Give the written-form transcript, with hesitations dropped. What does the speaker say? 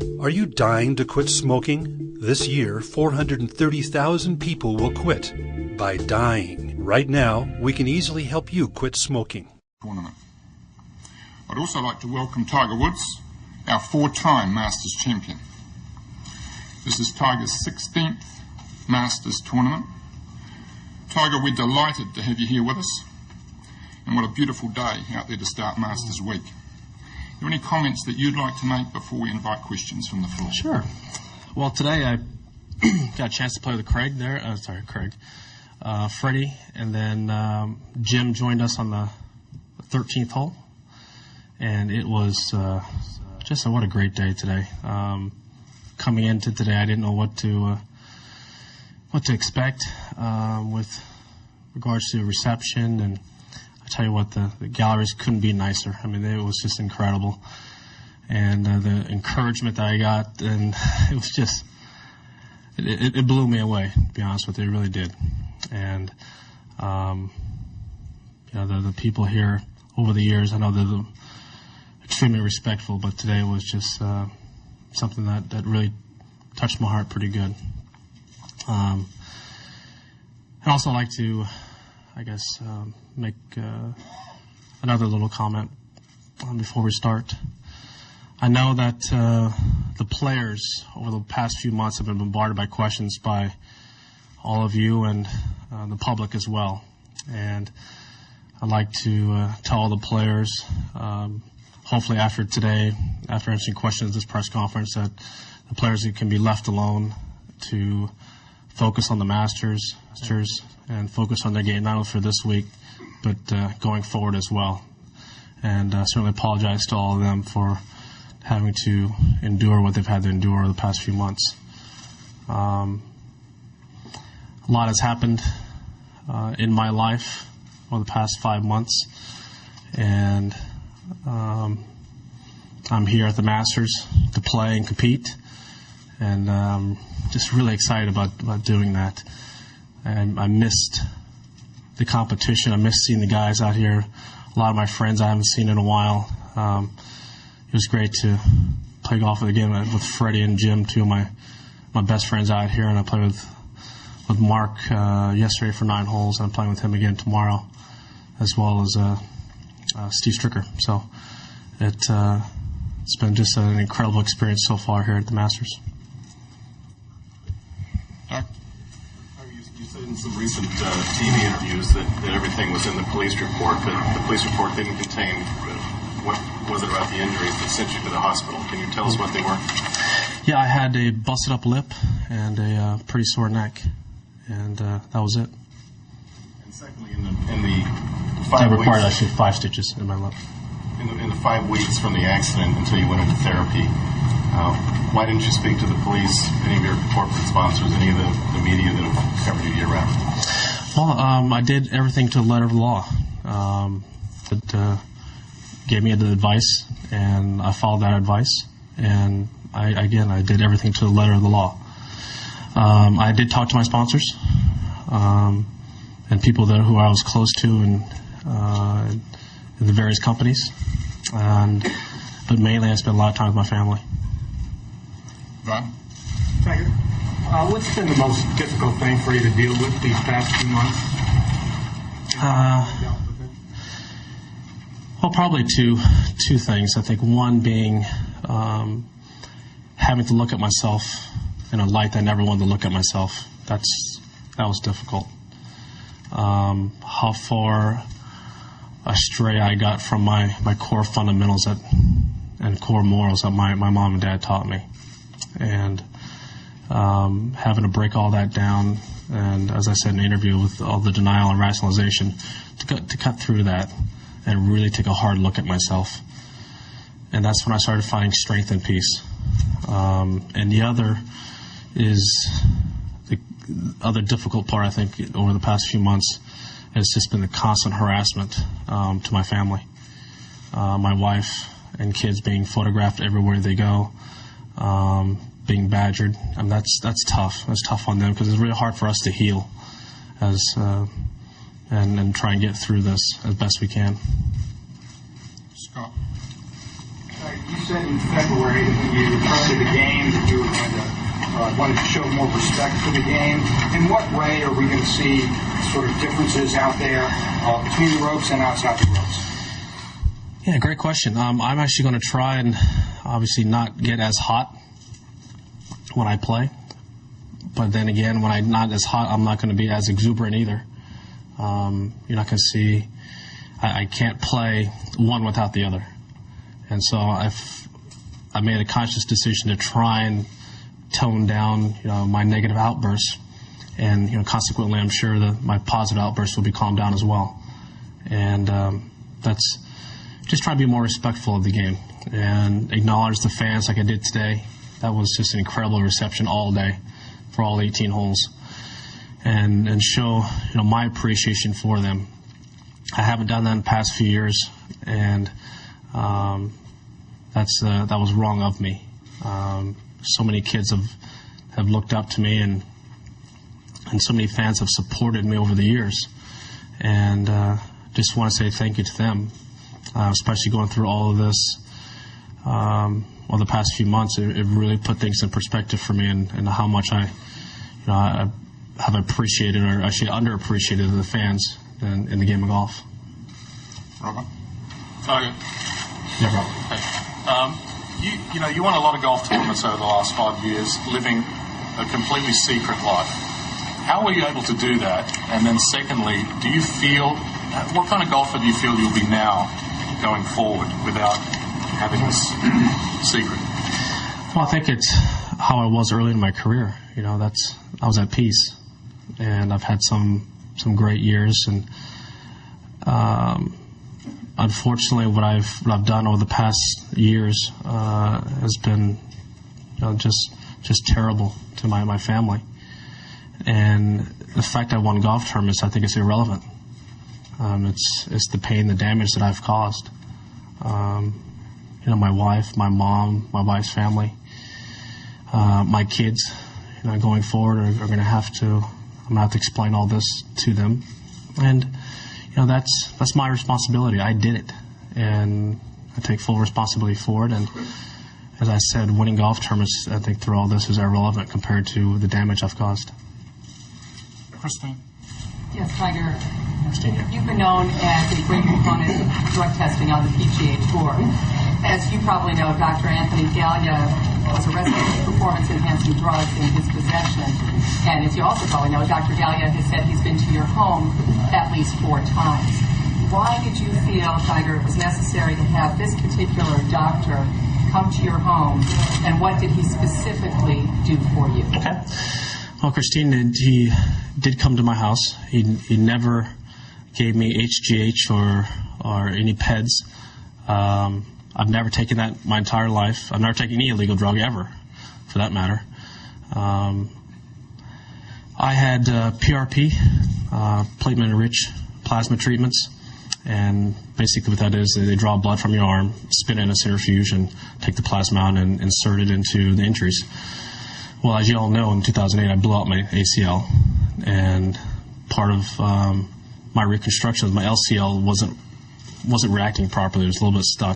Are you dying to quit smoking? This year, 430,000 people will quit by dying. Right now, we can easily help you quit smoking. Tournament. I'd also like to welcome Tiger Woods, our 4-time Masters champion. This is Tiger's 16th Masters tournament. Tiger, we're delighted to have you here with us. And what a beautiful day out there to start Masters Week. Are there any comments that you'd like to make before we invite questions from the floor? Sure. Well, today I got a chance to play with Craig, Freddie, and then Jim joined us on the 13th hole, and it was just what a great day today. Coming into today, I didn't know what to expect with regards to reception, and I tell you what, the galleries couldn't be nicer. I mean, it was just incredible, and the encouragement that I got, and it was just it blew me away, to be honest with you. It really did. And the people here over the years, I know they're extremely respectful, but today was just something that really touched my heart pretty good. I'd also like to, make another little comment before we start. I know that the players over the past few months have been bombarded by questions by all of you and the public as well. And I'd like to tell all the players, hopefully after today, after answering questions at this press conference, that the players can be left alone to focus on the Masters and focus on their game, not only for this week, but going forward as well. And certainly apologize to all of them for having to endure what they've had to endure over the past few months. A lot has happened in my life over the past 5 months, and I'm here at the Masters to play and compete, and just really excited about doing that. And I missed the competition. I missed seeing the guys out here. A lot of my friends I haven't seen in a while. It was great to play golf again with Freddie and Jim, two of my best friends out here, and I played with Mark yesterday for 9 holes, and I'm playing with him again tomorrow, as well as Steve Stricker. So it's been just an incredible experience so far here at the Masters. You said in some recent TV interviews that everything was in the police report, but the police report didn't contain what was it about the injuries that sent you to the hospital. Can you tell us what they were? Yeah, I had a busted up lip and a pretty sore neck, and that was it. And secondly, in the 5 weeks... That required actually 5 stitches in my lip. In the 5 weeks from the accident until you went into therapy, why didn't you speak to the police, any of your corporate sponsors, any of the media that have covered you year-round? Well, I did everything to the letter of the law. It gave me the advice, and I followed that advice. And I did everything to the letter of the law. I did talk to my sponsors and people who I was close to in the various companies, but mainly I spent a lot of time with my family. Ron? Tiger, what's been the most difficult thing for you to deal with these past few months? Well, probably two things. I think one being having to look at myself in a light I never wanted to look at myself. That was difficult. How far astray I got from my core fundamentals and core morals that my mom and dad taught me. And having to break all that down, and as I said in the interview, with all the denial and rationalization, to cut through that and really take a hard look at myself. And that's when I started finding strength and peace. And the other is the other difficult part, I think, over the past few months has just been the constant harassment to my family. My wife and kids being photographed everywhere they go, being badgered. I mean, that's tough. That's tough on them because it's really hard for us to heal and try and get through this as best we can. Scott? You said in February that when you returned to the game that you were going to wanted to show more respect for the game. In what way are we going to see sort of differences out there between the ropes and outside the ropes? Yeah, great question. I'm actually going to try and obviously not get as hot when I play. But then again, when I'm not as hot, I'm not going to be as exuberant either. You're not going to see, I can't play one without the other. And so I made a conscious decision to try and tone down, my negative outbursts. And, consequently, I'm sure that my positive outbursts will be calmed down as well. And that's just trying to be more respectful of the game and acknowledge the fans like I did today. That was just an incredible reception all day for all 18 holes. And show, my appreciation for them. I haven't done that in the past few years, and that was wrong of me. So many kids have looked up to me, and so many fans have supported me over the years. And just want to say thank you to them, especially going through all of this over the past few months. It really put things in perspective for me, and how much I have appreciated, or actually underappreciated, the fans in the game of golf. Robert? Tiger. Yeah, Robert. Hey. You won a lot of golf tournaments over the last 5 years, living a completely secret life. How were you able to do that? And then secondly, do you feel, what kind of golfer do you feel you'll be now going forward without having this secret? Well, I think it's how I was early in my career. I was at peace, and I've had some great years, and unfortunately, what I've done over the past years has been, just terrible to my family. And the fact I won golf tournaments, I think it's irrelevant. It's the pain, the damage that I've caused. My wife, my mom, my wife's family, my kids, going forward are going to have to. I'm going to have to explain all this to them, and that's my responsibility. I did it, and I take full responsibility for it. And as I said, winning golf tournaments, I think through all this is irrelevant compared to the damage I've caused. Christine? Yes, Tiger. You've been known as a great proponent of drug testing on the PGA Tour. As you probably know, Dr. Anthony Gallia was arrested for performance-enhancing drugs in his possession. And as you also probably know, Dr. Gallia has said he's been to your home at least 4 times. Why did you feel, Tiger, it was necessary to have this particular doctor come to your home, and what did he specifically do for you? Okay. Well, Christine, he did come to my house. He never gave me HGH or any PEDs. I've never taken that my entire life. I've never taken any illegal drug ever, for that matter. I had PRP, platelet-enriched plasma treatments, and basically what that is, they draw blood from your arm, spin it in a centrifuge, and take the plasma out and insert it into the injuries. Well, as you all know, in 2008, I blew out my ACL, and part of my reconstruction, my LCL wasn't reacting properly. It was a little bit stuck.